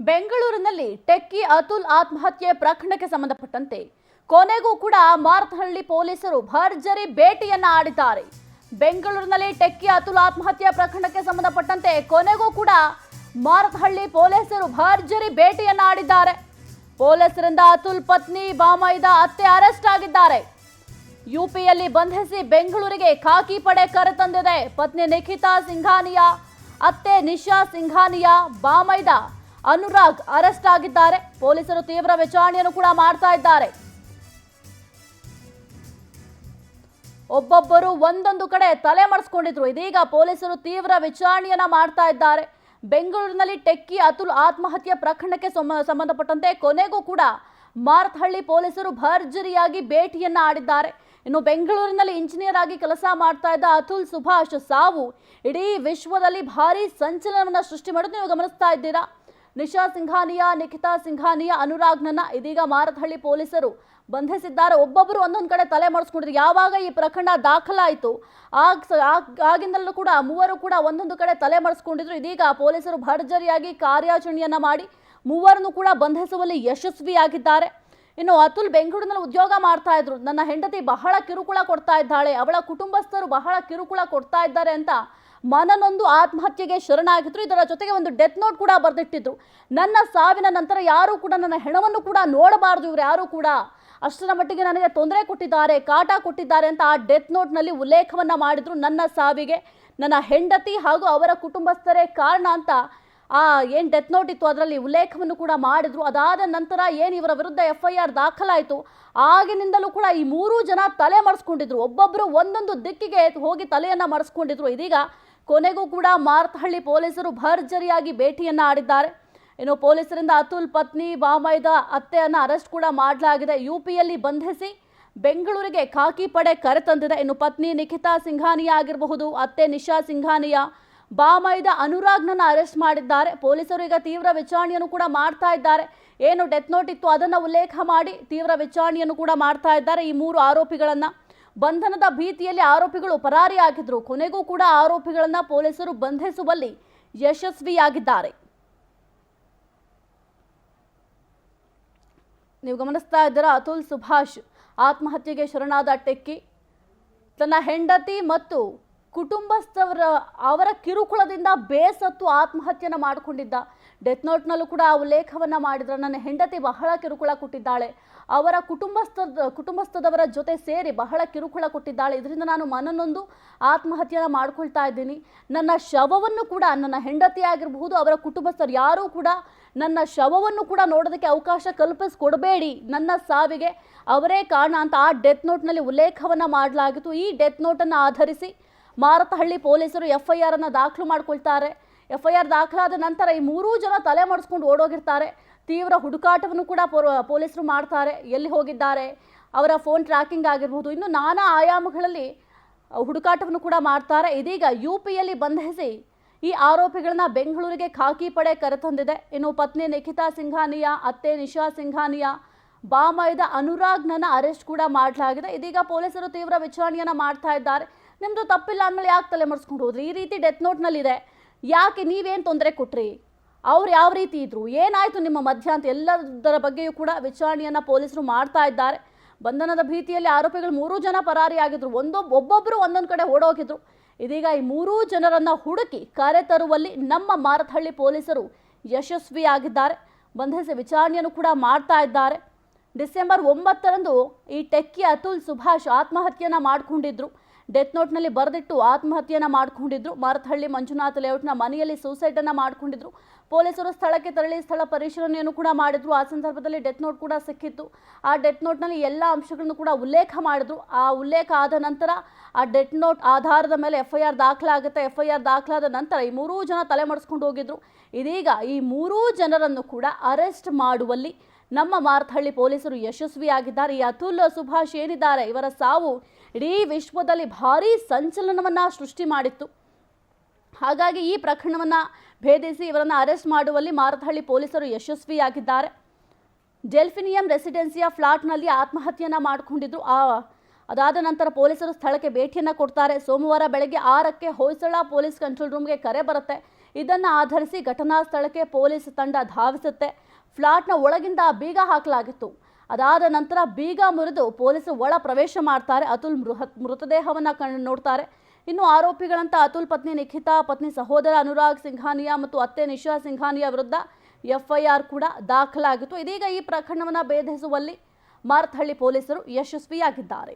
ಬೆಂಗಳೂರಿನಲ್ಲಿ ಟೆಕ್ಕಿ ಅತುಲ್ ಆತ್ಮಹತ್ಯೆ ಪ್ರಕರಣಕ್ಕೆ ಸಂಬಂಧಪಟ್ಟಂತೆ ಕೊನೆಗೂ ಕೂಡ ಮಾರತಹಳ್ಳಿ ಪೊಲೀಸರು ಭರ್ಜರಿ ಭೇಟಿಯನ್ನ ಆಡಿದ್ದಾರೆ. ಬೆಂಗಳೂರಿನಲ್ಲಿ ಟೆಕ್ಕಿ ಅತುಲ್ ಆತ್ಮಹತ್ಯೆ ಪ್ರಕರಣಕ್ಕೆ ಸಂಬಂಧಪಟ್ಟಂತೆ ಕೊನೆಗೂ ಕೂಡ ಮಾರತಹಳ್ಳಿ ಪೊಲೀಸರು ಭರ್ಜರಿ ಭೇಟಿಯನ್ನ ಆಡಿದ್ದಾರೆ. ಪೊಲೀಸರಿಂದ ಅತುಲ್ ಪತ್ನಿ ಬಾಮೈದ ಅತ್ತೆ ಅರೆಸ್ಟ್ ಆಗಿದ್ದಾರೆ. ಯುಪಿಯಲ್ಲಿ ಬಂಧಿಸಿ ಬೆಂಗಳೂರಿಗೆ ಖಾಕಿ ಪಡೆ ಕರೆತಂದಿದೆ. ಪತ್ನಿ ನಿಖಿತಾ ಸಿಂಘಾನಿಯಾ, ಅತ್ತೆ ನಿಶಾ ಸಿಂಘಾನಿಯಾ, ಬಾಮೈದ ಅನುರಾಗ್ ಅರೆಸ್ಟ್ ಆಗಿದ್ದಾರೆ. ಪೊಲೀಸರು ತೀವ್ರ ವಿಚಾರಣೆಯನ್ನು ಕೂಡ ಮಾಡ್ತಾ ಇದ್ದಾರೆ. ಒಬ್ಬೊಬ್ಬರು ಒಂದೊಂದು ಕಡೆ ತಲೆ ಮರೆಸ್ಕೊಂಡಿದ್ರು. ಇದೀಗ ಪೊಲೀಸರು ತೀವ್ರ ವಿಚಾರಣೆಯನ್ನ ಮಾಡ್ತಾ ಇದ್ದಾರೆ. ಬೆಂಗಳೂರಿನಲ್ಲಿ ಟೆಕ್ಕಿ ಅತುಲ್ ಆತ್ಮಹತ್ಯೆ ಪ್ರಕರಣಕ್ಕೆ ಸಂಬಂಧಪಟ್ಟಂತೆ ಕೊನೆಗೂ ಕೂಡ ಮಾರತಹಳ್ಳಿ ಪೊಲೀಸರು ಭರ್ಜರಿಯಾಗಿ ಭೇಟಿಯನ್ನ ಆಡಿದ್ದಾರೆ. ಇನ್ನು ಬೆಂಗಳೂರಿನಲ್ಲಿ ಇಂಜಿನಿಯರ್ ಆಗಿ ಕೆಲಸ ಮಾಡ್ತಾ ಇದ್ದ ಅತುಲ್ ಸುಭಾಷ್ ಸಾವು ಇಡೀ ವಿಶ್ವದಲ್ಲಿ ಭಾರಿ ಸಂಚಲನವನ್ನ ಸೃಷ್ಟಿ ಮಾಡೋದು ನೀವು ಗಮನಿಸ್ತಾ ಇದ್ದೀರಾ. ನಿಶಾ ಸಿಂಘಾನಿಯಾ, ನಿಖಿತಾ ಸಿಂಘಾನಿಯಾ, ಅನುರಾಗ್ನನ್ನ ಇದೀಗ ಮಾರತಹಳ್ಳಿ ಪೊಲೀಸರು ಬಂಧಿಸಿದ್ದಾರೆ. ಒಬ್ಬೊಬ್ಬರು ಒಂದೊಂದು ಕಡೆ ತಲೆ ಮಾಡಿಸ್ಕೊಂಡಿದ್ರು. ಯಾವಾಗ ಈ ಪ್ರಕರಣ ದಾಖಲಾಯಿತು ಆಗಿಂದಲೂ ಕೂಡ ಮೂವರು ಕೂಡ ಒಂದೊಂದು ಕಡೆ ತಲೆ ಮಾಡಿಸ್ಕೊಂಡಿದ್ರು. ಇದೀಗ ಪೊಲೀಸರು ಭರ್ಜರಿಯಾಗಿ ಕಾರ್ಯಾಚರಣೆಯನ್ನ ಮಾಡಿ ಮೂವರನ್ನು ಕೂಡ ಬಂಧಿಸುವಲ್ಲಿ ಯಶಸ್ವಿಯಾಗಿದ್ದಾರೆ. ಇನ್ನು ಅತುಲ್ ಬೆಂಗಳೂರಿನಲ್ಲಿ ಉದ್ಯೋಗ ಮಾಡ್ತಾ ಇದ್ರು. ನನ್ನ ಹೆಂಡತಿ ಬಹಳ ಕಿರುಕುಳ ಕೊಡ್ತಾ ಇದ್ದಾಳೆ, ಅವಳ ಕುಟುಂಬಸ್ಥರು ಬಹಳ ಕಿರುಕುಳ ಕೊಡ್ತಾ ಇದ್ದಾರೆ ಅಂತ ಮನನೊಂದು ಆತ್ಮಹತ್ಯೆಗೆ ಶರಣಾಗಿದ್ರು. ಇದರ ಜೊತೆಗೆ ಒಂದು ಡೆತ್ ನೋಟ್ ಕೂಡ ಬರೆದಿಟ್ಟಿದ್ರು. ನನ್ನ ಸಾವಿನ ನಂತರ ಯಾರು ಕೂಡ ನನ್ನ ಹೆಣವನ್ನು ಕೂಡ ನೋಡಬಾರ್ದು, ಇವರು ಯಾರು ಕೂಡ ಅಷ್ಟರ ಮಟ್ಟಿಗೆ ನನಗೆ ತೊಂದರೆ ಕೊಟ್ಟಿದ್ದಾರೆ, ಕಾಟ ಕೊಟ್ಟಿದ್ದಾರೆ ಅಂತ ಆ ಡೆತ್ ನೋಟ್ನಲ್ಲಿ ಉಲ್ಲೇಖವನ್ನ ಮಾಡಿದ್ರು. ನನ್ನ ಸಾವಿಗೆ ನನ್ನ ಹೆಂಡತಿ ಹಾಗೂ ಅವರ ಕುಟುಂಬಸ್ಥರೇ ಕಾರಣ ಅಂತ ಏನು ಡೆತ್ ನೋಟ್ ಇತ್ತು ಅದರಲ್ಲಿ ಉಲ್ಲೇಖವನ್ನು ಕೂಡ ಮಾಡಿದ್ರು. ಅದಾದ ನಂತರ ಏನು ಇವರ ವಿರುದ್ಧ FIR ದಾಖಲಾಯಿತು, ಆಗಿನಿಂದಲೂ ಕೂಡ ಈ ಮೂರೂ ಜನ ತಲೆ ಮರೆಸ್ಕೊಂಡಿದ್ರು. ಒಬ್ಬೊಬ್ಬರು ಒಂದೊಂದು ದಿಕ್ಕಿಗೆ ಹೋಗಿ ತಲೆಯನ್ನ ಮರೆಸ್ಕೊಂಡಿದ್ರು. ಇದೀಗ ಕೊನೆಗೂ ಕೂಡ ಮಾರತಹಳ್ಳಿ ಪೊಲೀಸರು ಭರ್ಜರಿಯಾಗಿ ಭೇಟಿಯನ್ನ ಆಡಿದ್ದಾರೆ. ಇನ್ನು ಪೊಲೀಸರಿಂದ ಅತುಲ್ ಪತ್ನಿ ಬಾಮೈದ ಅತ್ತೆಯನ್ನ ಅರೆಸ್ಟ್ ಕೂಡ ಮಾಡಲಾಗಿದೆ. ಯುಪಿಯಲ್ಲಿ ಬಂಧಿಸಿ ಬೆಂಗಳೂರಿಗೆ ಖಾಕಿ ಪಡೆ ಕರೆತಂದಿದೆ. ಇನ್ನು ಪತ್ನಿ ನಿಖಿತಾ ಸಿಂಘಾನಿಯಾ ಆಗಿರಬಹುದು, ಅತ್ತೆ ನಿಶಾ ಸಿಂಘಾನಿಯಾ, ಬಾಮೈದ ಅನುರಾಗ್ನನ್ನ ಅರೆಸ್ಟ್ ಮಾಡಿದ್ದಾರೆ. ಪೊಲೀಸರು ಈಗ ತೀವ್ರ ವಿಚಾರಣೆಯನ್ನು ಕೂಡ ಮಾಡ್ತಾ ಇದ್ದಾರೆ. ಏನು ಡೆತ್ ನೋಟ್ ಇತ್ತು ಅದನ್ನು ಉಲ್ಲೇಖ ಮಾಡಿ ತೀವ್ರ ವಿಚಾರಣೆಯನ್ನು ಕೂಡ ಮಾಡ್ತಾ ಇದ್ದಾರೆ. ಈ ಮೂರು ಆರೋಪಿಗಳನ್ನ ಬಂಧನದ ಭೀತಿಯಲ್ಲಿ ಆರೋಪಿಗಳು ಪರಾರಿಯಾಗಿದ್ರು. ಕೊನೆಗೂ ಕೂಡ ಆರೋಪಿಗಳನ್ನ ಪೊಲೀಸರು ಬಂಧಿಸುವಲ್ಲಿ ಯಶಸ್ವಿಯಾಗಿದ್ದಾರೆ. ನೀವು ಗಮನಿಸ್ತಾ ಇದ್ದೀರಾ, ಅತುಲ್ ಸುಭಾಷ್ ಆತ್ಮಹತ್ಯೆಗೆ ಶರಣಾದ ಟೆಕ್ಕಿ ತನ್ನ ಹೆಂಡತಿ ಮತ್ತು ಕುಟುಂಬಸ್ಥವರ ಅವರ ಕಿರುಕುಳದಿಂದ ಬೇಸತ್ತು ಆತ್ಮಹತ್ಯೆನ ಮಾಡಿಕೊಂಡಿದ್ದ. ಡೆತ್ ನೋಟ್ನಲ್ಲೂ ಕೂಡ ಆ ಉಲ್ಲೇಖವನ್ನ ಮಾಡಿದ್ರು. ನನ್ನ ಹೆಂಡತಿ ಬಹಳ ಕಿರುಕುಳ ಕೊಟ್ಟಿದ್ದಾಳೆ, ಅವರ ಕುಟುಂಬಸ್ಥದವರ ಜೊತೆ ಸೇರಿ ಬಹಳ ಕಿರುಕುಳ ಕೊಟ್ಟಿದ್ದಾಳೆ, ಇದರಿಂದ ನಾನು ಮನನೊಂದು ಆತ್ಮಹತ್ಯೆನ ಮಾಡ್ಕೊಳ್ತಾ ಇದ್ದೀನಿ. ನನ್ನ ಶವವನ್ನು ಕೂಡ ನನ್ನ ಹೆಂಡತಿ ಆಗಿರಬಹುದು, ಅವರ ಕುಟುಂಬಸ್ಥರು ಯಾರೂ ಕೂಡ ನನ್ನ ಶವವನ್ನು ಕೂಡ ನೋಡೋದಕ್ಕೆ ಅವಕಾಶ ಕಲ್ಪಿಸ್ಕೊಡ್ಬೇಡಿ, ನನ್ನ ಸಾವಿಗೆ ಅವರೇ ಕಾರಣ ಅಂತ ಆ ಡೆತ್ ನೋಟ್ನಲ್ಲಿ ಉಲ್ಲೇಖವನ್ನ ಮಾಡಲಾಗಿತ್ತು. ಈ ಡೆತ್ ನೋಟನ್ನು ಆಧರಿಸಿ ಮಾರತಹಳ್ಳಿ ಪೊಲೀಸರು FIR ಅನ್ನ ದಾಖಲು ಮಾಡ್ಕೊಳ್ತಾರೆ. FIR ದಾಖಲಾದ ನಂತರ ಈ ಮೂರೂ ಜನ ತಲೆ ಮಾಡಿಸ್ಕೊಂಡು ಓಡೋಗಿರ್ತಾರೆ. ತೀವ್ರ ಹುಡುಕಾಟವನ್ನು ಕೂಡ ಪೊಲೀಸರು ಮಾಡ್ತಾರೆ. ಎಲ್ಲಿ ಹೋಗಿದ್ದಾರೆ, ಅವರ ಫೋನ್ ಟ್ರ್ಯಾಕಿಂಗ್ ಆಗಿರ್ಬೋದು, ಇನ್ನು ನಾನಾ ಆಯಾಮಗಳಲ್ಲಿ ಹುಡುಕಾಟವನ್ನು ಕೂಡ ಮಾಡ್ತಾರೆ. ಇದೀಗ ಯುಪಿಯಲ್ಲಿ ಬಂಧಿಸಿ ಈ ಆರೋಪಿಗಳನ್ನ ಬೆಂಗಳೂರಿಗೆ ಖಾಕಿ ಪಡೆ ಕರೆತಂದಿದೆ. ಇನ್ನು ಪತ್ನಿ ನಿಖಿತಾ ಸಿಂಘಾನಿಯಾ, ಅತ್ತೆ ನಿಶಾ ಸಿಂಘಾನಿಯಾ, ಬಾಮೈದ ಅನುರಾಗ್ನನ್ನ ಅರೆಸ್ಟ್ ಕೂಡ ಮಾಡಲಾಗಿದೆ. ಇದೀಗ ಪೊಲೀಸರು ತೀವ್ರ ವಿಚಾರಣೆಯನ್ನ ಮಾಡ್ತಾ ಇದ್ದಾರೆ. ನಿಮ್ದು ತಪ್ಪಿಲ್ಲ ಅಂದಮೇಲೆ ಯಾಕೆ ತಲೆ ಮಾಡಿಸ್ಕೊಂಡು ಹೋದ್ರಿ, ಈ ರೀತಿ ಡೆತ್ ನೋಟ್ನಲ್ಲಿದೆ, ಯಾಕೆ ನೀವೇನು ತೊಂದರೆ ಕೊಟ್ರಿ, ಅವ್ರು ಯಾವ ರೀತಿ ಇದ್ರು, ಏನಾಯ್ತು ನಿಮ್ಮ ಮಧ್ಯ ಅಂತ ಎಲ್ಲದರ ಬಗ್ಗೆಯೂ ಕೂಡ ವಿಚಾರಣೆಯನ್ನ ಪೊಲೀಸರು ಮಾಡ್ತಾ ಇದ್ದಾರೆ. ಬಂಧನದ ಭೀತಿಯಲ್ಲಿ ಆರೋಪಿಗಳು ಮೂರೂ ಜನ ಪರಾರಿಯಾಗಿದ್ರು. ಒಬ್ಬೊಬ್ಬರು ಒಂದೊಂದು ಕಡೆ ಓಡೋಗಿದ್ರು. ಇದೀಗ ಈ ಮೂರೂ ಜನರನ್ನ ಹುಡುಕಿ ಕರೆತರುವಲ್ಲಿ ನಮ್ಮ ಮಾರತಹಳ್ಳಿ ಪೊಲೀಸರು ಯಶಸ್ವಿಯಾಗಿದ್ದಾರೆ. ಬಂಧಿಸಿ ವಿಚಾರಣೆಯನ್ನು ಕೂಡ ಮಾಡ್ತಾ ಇದ್ದಾರೆ. ಡಿಸೆಂಬರ್ 9ರಂದು ಈ ಟೆಕ್ಕಿ ಅತುಲ್ ಸುಭಾಷ್ ಆತ್ಮಹತ್ಯೆಯನ್ನ ಮಾಡಿಕೊಂಡಿದ್ರು. ಡೆತ್ ನೋಟ್ನಲ್ಲಿ ಬರೆದಿಟ್ಟು ಆತ್ಮಹತ್ಯೆಯನ್ನ ಮಾಡಿಕೊಂಡಿದ್ರು. ಮಾರತಹಳ್ಳಿ ಮಂಜುನಾಥ್ ಲೇಔಟ್ನ ಮನೆಯಲ್ಲಿ ಸೂಸೈಡನ್ನು ಮಾಡಿಕೊಂಡಿದ್ರು. ಪೊಲೀಸರು ಸ್ಥಳಕ್ಕೆ ತೆರಳಿ ಸ್ಥಳ ಪರಿಶೀಲನೆಯನ್ನು ಕೂಡ ಮಾಡಿದ್ರು. ಆ ಸಂದರ್ಭದಲ್ಲಿ ಡೆತ್ ನೋಟ್ ಕೂಡ ಸಿಕ್ಕಿತ್ತು. ಆ ಡೆತ್ ನೋಟ್ನಲ್ಲಿ ಎಲ್ಲ ಅಂಶಗಳನ್ನು ಕೂಡ ಉಲ್ಲೇಖ ಮಾಡಿದ್ರು. ಆ ಉಲ್ಲೇಖ ಆದ ನಂತರ ಆ ಡೆತ್ ನೋಟ್ ಆಧಾರದ ಮೇಲೆ FIR ದಾಖಲಾಗುತ್ತೆ. FIR ದಾಖಲಾದ ನಂತರ ಈ ಮೂರೂ ಜನ ತಲೆ ಮಾಡಿಸ್ಕೊಂಡು ಹೋಗಿದ್ರು. ಇದೀಗ ಈ ಮೂರೂ ಜನರನ್ನು ಕೂಡ ಅರೆಸ್ಟ್ ಮಾಡುವಲ್ಲಿ ನಮ್ಮ ಮಾರತಹಳ್ಳಿ ಪೊಲೀಸರು ಯಶಸ್ವಿಯಾಗಿದ್ದಾರೆ. ಈ ಅತುಲ್ ಸುಭಾಷ್ ಏನಿದ್ದಾರೆ, ಇವರ ಸಾವು ಇಡೀ ವಿಶ್ವದಲ್ಲಿ ಭಾರೀ ಸಂಚಲನವನ್ನ ಸೃಷ್ಟಿ ಮಾಡಿತ್ತು. ಹಾಗಾಗಿ ಈ ಪ್ರಕರಣವನ್ನ ಭೇದಿಸಿ ಇವರನ್ನು ಅರೆಸ್ಟ್ ಮಾಡುವಲ್ಲಿ ಮಾರತಹಳ್ಳಿ ಪೊಲೀಸರು ಯಶಸ್ವಿಯಾಗಿದ್ದಾರೆ. ಡೆಲ್ಫಿನಿಯಂ ರೆಸಿಡೆನ್ಸಿಯ ಫ್ಲಾಟ್ನಲ್ಲಿ ಆತ್ಮಹತ್ಯೆಯನ್ನ ಮಾಡಿಕೊಂಡಿದ್ರು. ಅದಾದ ನಂತರ ಪೊಲೀಸರು ಸ್ಥಳಕ್ಕೆ ಭೇಟಿಯನ್ನು ಕೊಡ್ತಾರೆ. ಸೋಮವಾರ ಬೆಳಗ್ಗೆ 6ಕ್ಕೆ ಹೊಯ್ಸಳ ಪೊಲೀಸ್ ಕಂಟ್ರೋಲ್ ರೂಮ್ಗೆ ಕರೆ ಬರುತ್ತೆ. ಇದನ್ನು ಆಧರಿಸಿ ಘಟನಾ ಸ್ಥಳಕ್ಕೆ ಪೊಲೀಸ್ ತಂಡ ಧಾವಿಸುತ್ತೆ. ಫ್ಲಾಟ್ನ ಒಳಗಿಂದ ಬೀಗ ಹಾಕಲಾಗಿತ್ತು. ಅದಾದ ನಂತರ ಬೀಗ ಮುರಿದು ಪೊಲೀಸರು ಒಳ ಪ್ರವೇಶ ಮಾಡ್ತಾರೆ. ಅತುಲ್ ಮೃತದೇಹವನ್ನು ನೋಡ್ತಾರೆ. ಇನ್ನು ಆರೋಪಿಗಳಂತ ಅತುಲ್ ಪತ್ನಿ ನಿಖಿತಾ, ಪತ್ನಿ ಸಹೋದರ ಅನುರಾಗ್ ಸಿಂಘಾನಿಯಾ ಮತ್ತು ಅತ್ತೆ ನಿಶಾ ಸಿಂಘಾನಿಯಾ ವಿರುದ್ಧ FIR ಕೂಡ ದಾಖಲಾಗಿತ್ತು. ಇದೀಗ ಈ ಪ್ರಕರಣವನ್ನು ಭೇದಿಸುವಲ್ಲಿ ಮಾರತ್ಹಳ್ಳಿ ಪೊಲೀಸರು ಯಶಸ್ವಿಯಾಗಿದ್ದಾರೆ.